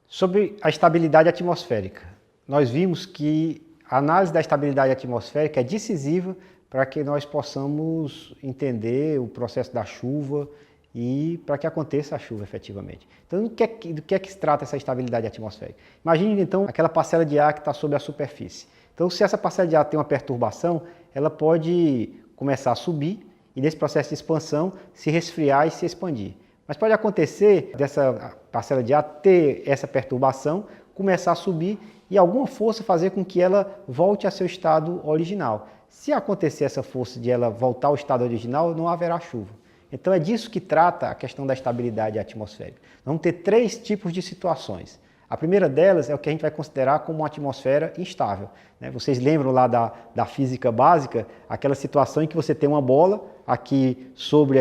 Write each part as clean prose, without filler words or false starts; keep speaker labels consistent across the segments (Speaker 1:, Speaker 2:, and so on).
Speaker 1: Sobre a estabilidade atmosférica, nós vimos que a análise da estabilidade atmosférica é decisiva para que nós possamos entender o processo da chuva e para que aconteça a chuva efetivamente. Então, do que é que se trata essa estabilidade atmosférica? Imagine então aquela parcela de ar que está sobre a superfície. Então, se essa parcela de ar tem uma perturbação, ela pode começar a subir e nesse processo de expansão se resfriar e se expandir. Mas pode acontecer dessa parcela de ar ter essa perturbação, começar a subir e alguma força fazer com que ela volte a seu estado original. Se acontecer essa força de ela voltar ao estado original, não haverá chuva. Então é disso que trata a questão da estabilidade atmosférica. Vamos ter três tipos de situações. A primeira delas é o que a gente vai considerar como uma atmosfera instável. Vocês lembram lá da física básica, aquela situação em que você tem uma bola aqui sobre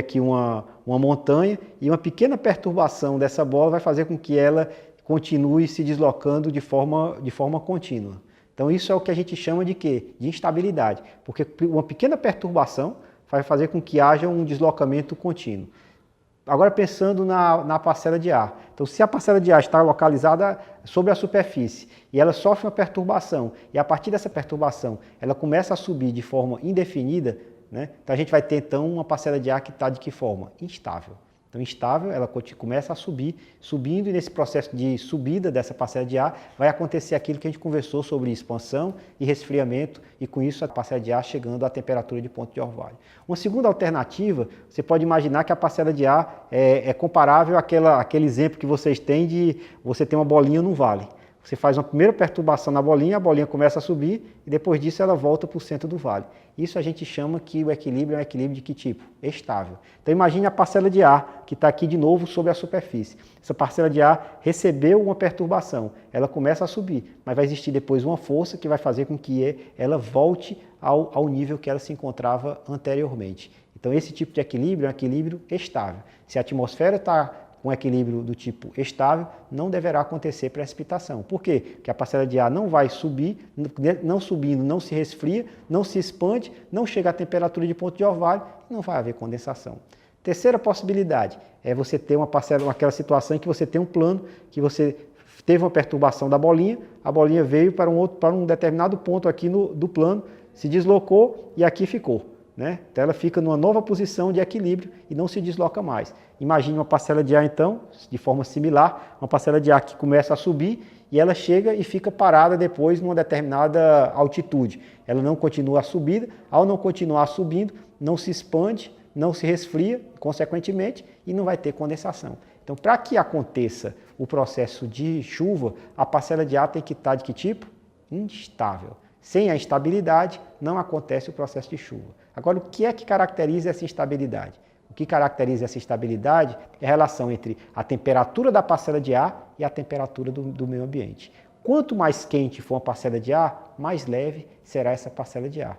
Speaker 1: uma montanha e uma pequena perturbação dessa bola vai fazer com que ela continue se deslocando de forma contínua. Então isso é o que a gente chama de quê? De instabilidade, porque uma pequena perturbação vai fazer com que haja um deslocamento contínuo. Agora pensando na parcela de ar. Então se a parcela de ar está localizada sobre a superfície e ela sofre uma perturbação e a partir dessa perturbação ela começa a subir de forma indefinida, então a gente vai ter então uma parcela de ar que está de que forma? Instável. Então instável, ela começa a subir, subindo e nesse processo de subida dessa parcela de ar vai acontecer aquilo que a gente conversou sobre expansão e resfriamento e com isso a parcela de ar chegando à temperatura de ponto de orvalho. Uma segunda alternativa, você pode imaginar que a parcela de ar é comparável àquele exemplo que vocês têm de você ter uma bolinha num vale. Você faz uma primeira perturbação na bolinha, a bolinha começa a subir e depois disso ela volta para o centro do vale. Isso a gente chama que o equilíbrio é um equilíbrio de que tipo? Estável. Então imagine a parcela de ar que está aqui de novo sobre a superfície. Essa parcela de ar recebeu uma perturbação, ela começa a subir, mas vai existir depois uma força que vai fazer com que ela volte ao nível que ela se encontrava anteriormente. Então esse tipo de equilíbrio é um equilíbrio estável. Se a atmosfera está com equilíbrio do tipo estável, não deverá acontecer precipitação. Por quê? Porque a parcela de ar não vai subir, não subindo, não se resfria, não se expande, não chega à temperatura de ponto de orvalho e não vai haver condensação. Terceira possibilidade é você ter aquela situação em que você tem um plano, que você teve uma perturbação da bolinha, a bolinha veio para um determinado ponto aqui do plano, se deslocou e aqui ficou. Então ela fica numa nova posição de equilíbrio e não se desloca mais. Imagine uma parcela de ar então, de forma similar, uma parcela de ar que começa a subir e ela chega e fica parada depois numa determinada altitude. Ela não continua a subida, ao não continuar subindo, não se expande, não se resfria, consequentemente, e não vai ter condensação. Então para que aconteça o processo de chuva, a parcela de ar tem que estar de que tipo? Instável. Sem a instabilidade, não acontece o processo de chuva. Agora, o que é que caracteriza essa instabilidade? O que caracteriza essa instabilidade é a relação entre a temperatura da parcela de ar e a temperatura do meio ambiente. Quanto mais quente for uma parcela de ar, mais leve será essa parcela de ar.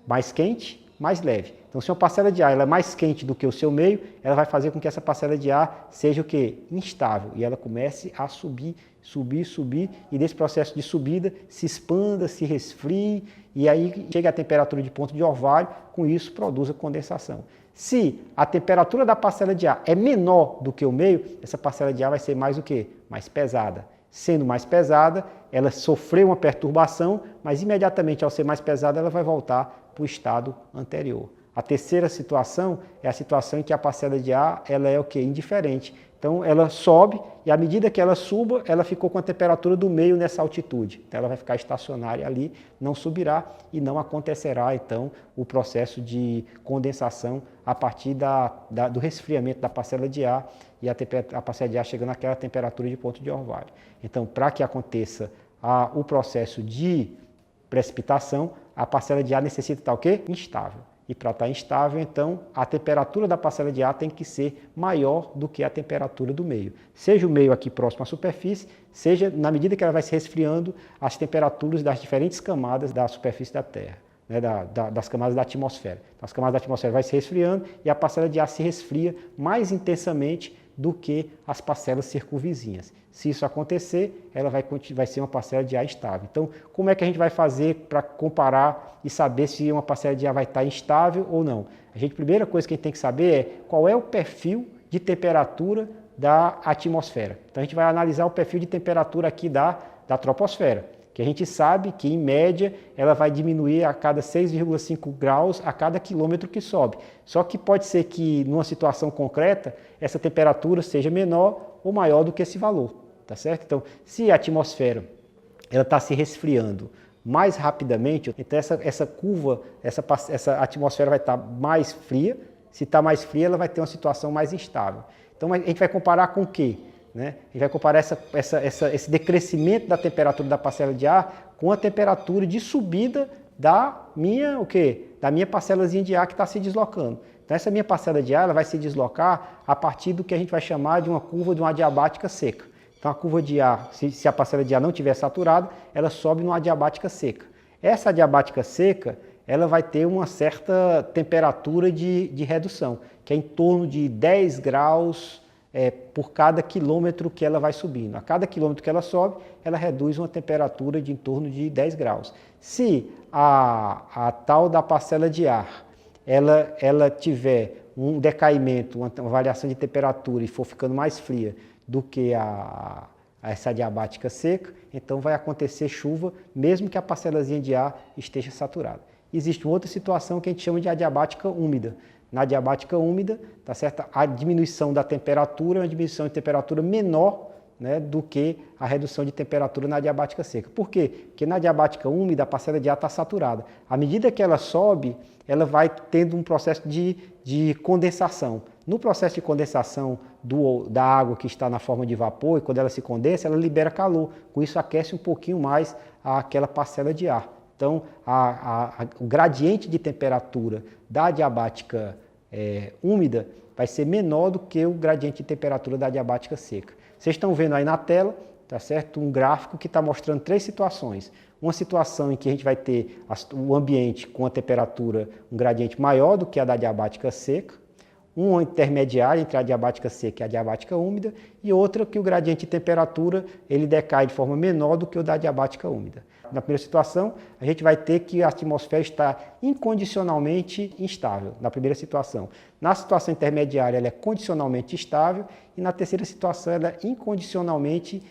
Speaker 1: Mais quente, mais leve. Então, se uma parcela de ar ela é mais quente do que o seu meio, ela vai fazer com que essa parcela de ar seja o quê? Instável. E ela comece a subir, e nesse processo de subida se expanda, se resfrie, e aí chega a temperatura de ponto de orvalho, com isso produza condensação. Se a temperatura da parcela de ar é menor do que o meio, essa parcela de ar vai ser mais o quê? Mais pesada. Sendo mais pesada, ela sofreu uma perturbação, mas imediatamente ao ser mais pesada, ela vai voltar para o estado anterior. A terceira situação é a situação em que a parcela de ar ela é o quê? Indiferente. Então ela sobe e à medida que ela suba, ela ficou com a temperatura do meio nessa altitude. Então ela vai ficar estacionária ali, não subirá e não acontecerá então o processo de condensação a partir do resfriamento da parcela de ar e a parcela de ar chegando àquela temperatura de ponto de orvalho. Então para que aconteça o processo de precipitação, a parcela de ar necessita estar o quê? Instável. E para estar instável, então, a temperatura da parcela de ar tem que ser maior do que a temperatura do meio. Seja o meio aqui próximo à superfície, seja, na medida que ela vai se resfriando, as temperaturas das diferentes camadas da superfície da Terra, das camadas da atmosfera. Então, as camadas da atmosfera vai se resfriando e a parcela de ar se resfria mais intensamente do que as parcelas circunvizinhas. Se isso acontecer, ela vai ser uma parcela de ar estável. Então, como é que a gente vai fazer para comparar e saber se uma parcela de ar vai estar instável ou não? A primeira coisa que a gente tem que saber é qual é o perfil de temperatura da atmosfera. Então a gente vai analisar o perfil de temperatura aqui da troposfera, que a gente sabe que, em média, ela vai diminuir a cada 6,5 graus a cada quilômetro que sobe. Só que pode ser que, numa situação concreta, essa temperatura seja menor ou maior do que esse valor, tá certo? Então, se a atmosfera está se resfriando mais rapidamente, então essa curva, essa atmosfera vai estar mais fria. Se está mais fria, ela vai ter uma situação mais instável. Então, a gente vai comparar com o quê? Né? A gente vai comparar esse decrescimento da temperatura da parcela de ar com a temperatura de subida da minha parcelazinha de ar que está se deslocando. Então, essa minha parcela de ar ela vai se deslocar a partir do que a gente vai chamar de uma curva de uma adiabática seca. Então, a curva de ar, se a parcela de ar não estiver saturada, ela sobe numa adiabática seca. Essa adiabática seca, ela vai ter uma certa temperatura de redução, que é em torno de 10 graus por cada quilômetro que ela vai subindo. A cada quilômetro que ela sobe, ela reduz uma temperatura de em torno de 10 graus. Se a tal da parcela de ar ela tiver um decaimento, uma variação de temperatura e for ficando mais fria do que essa adiabática seca, então vai acontecer chuva, mesmo que a parcelazinha de ar esteja saturada. Existe uma outra situação que a gente chama de adiabática úmida. Na adiabática úmida, tá certo? A diminuição da temperatura é uma diminuição de temperatura menor, né, do que a redução de temperatura na adiabática seca. Por quê? Porque na adiabática úmida a parcela de ar está saturada. À medida que ela sobe, ela vai tendo um processo de condensação. No processo de condensação da água que está na forma de vapor, e quando ela se condensa, ela libera calor. Com isso aquece um pouquinho mais aquela parcela de ar. Então, o gradiente de temperatura da adiabática úmida vai ser menor do que o gradiente de temperatura da adiabática seca. Vocês estão vendo aí na tela, tá certo? Um gráfico que está mostrando 3 situações. Uma situação em que a gente vai ter o ambiente com a temperatura, um gradiente maior do que a da adiabática seca, uma intermediária entre a adiabática seca e a adiabática úmida, e outra que o gradiente de temperatura ele decai de forma menor do que o da adiabática úmida. Na primeira situação, a gente vai ter que a atmosfera está incondicionalmente instável, na primeira situação. Na situação intermediária, ela é condicionalmente estável, e na terceira situação, ela é incondicionalmente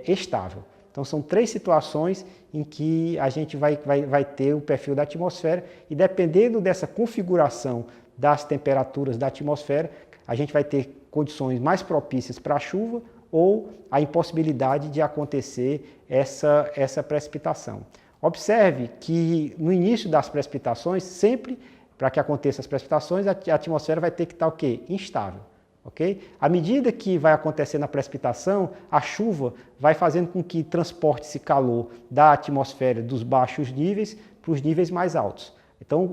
Speaker 1: estável. Então, são 3 situações em que a gente vai ter o perfil da atmosfera, e dependendo dessa configuração das temperaturas da atmosfera, a gente vai ter condições mais propícias para a chuva ou a impossibilidade de acontecer essa precipitação. Observe que no início das precipitações, sempre para que aconteçam as precipitações, a atmosfera vai ter que estar o quê? Instável. Okay? À medida que vai acontecendo a precipitação, a chuva vai fazendo com que transporte esse calor da atmosfera dos baixos níveis para os níveis mais altos. Então,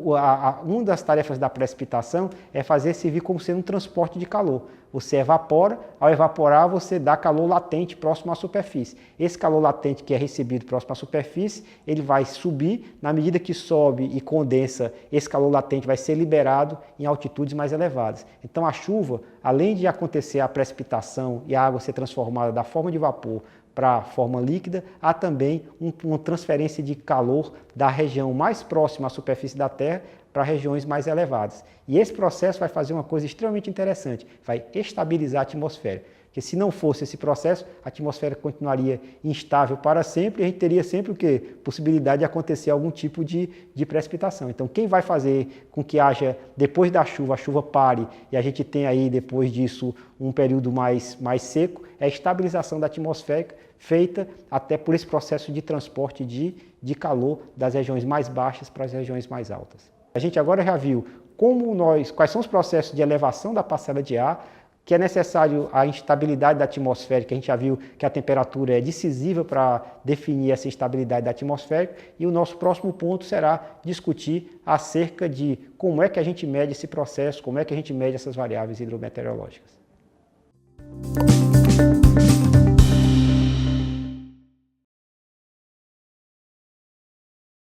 Speaker 1: uma das tarefas da precipitação é fazer servir como sendo um transporte de calor. Você evapora, ao evaporar você dá calor latente próximo à superfície. Esse calor latente que é recebido próximo à superfície, ele vai subir, na medida que sobe e condensa, esse calor latente vai ser liberado em altitudes mais elevadas. Então a chuva, além de acontecer a precipitação e a água ser transformada da forma de vapor para a forma líquida, há também uma transferência de calor da região mais próxima à superfície da Terra para regiões mais elevadas. E esse processo vai fazer uma coisa extremamente interessante, vai estabilizar a atmosfera. Porque se não fosse esse processo, a atmosfera continuaria instável para sempre e a gente teria sempre o quê? Possibilidade de acontecer algum tipo de precipitação. Então, quem vai fazer com que haja, depois da chuva, a chuva pare e a gente tenha aí, depois disso, um período mais seco, é a estabilização da atmosfera feita até por esse processo de transporte de calor das regiões mais baixas para as regiões mais altas. A gente agora já viu quais são os processos de elevação da parcela de ar, que é necessário a instabilidade da atmosfera, que a gente já viu que a temperatura é decisiva para definir essa instabilidade da atmosfera, e o nosso próximo ponto será discutir acerca de como é que a gente mede esse processo, como é que a gente mede essas variáveis hidrometeorológicas.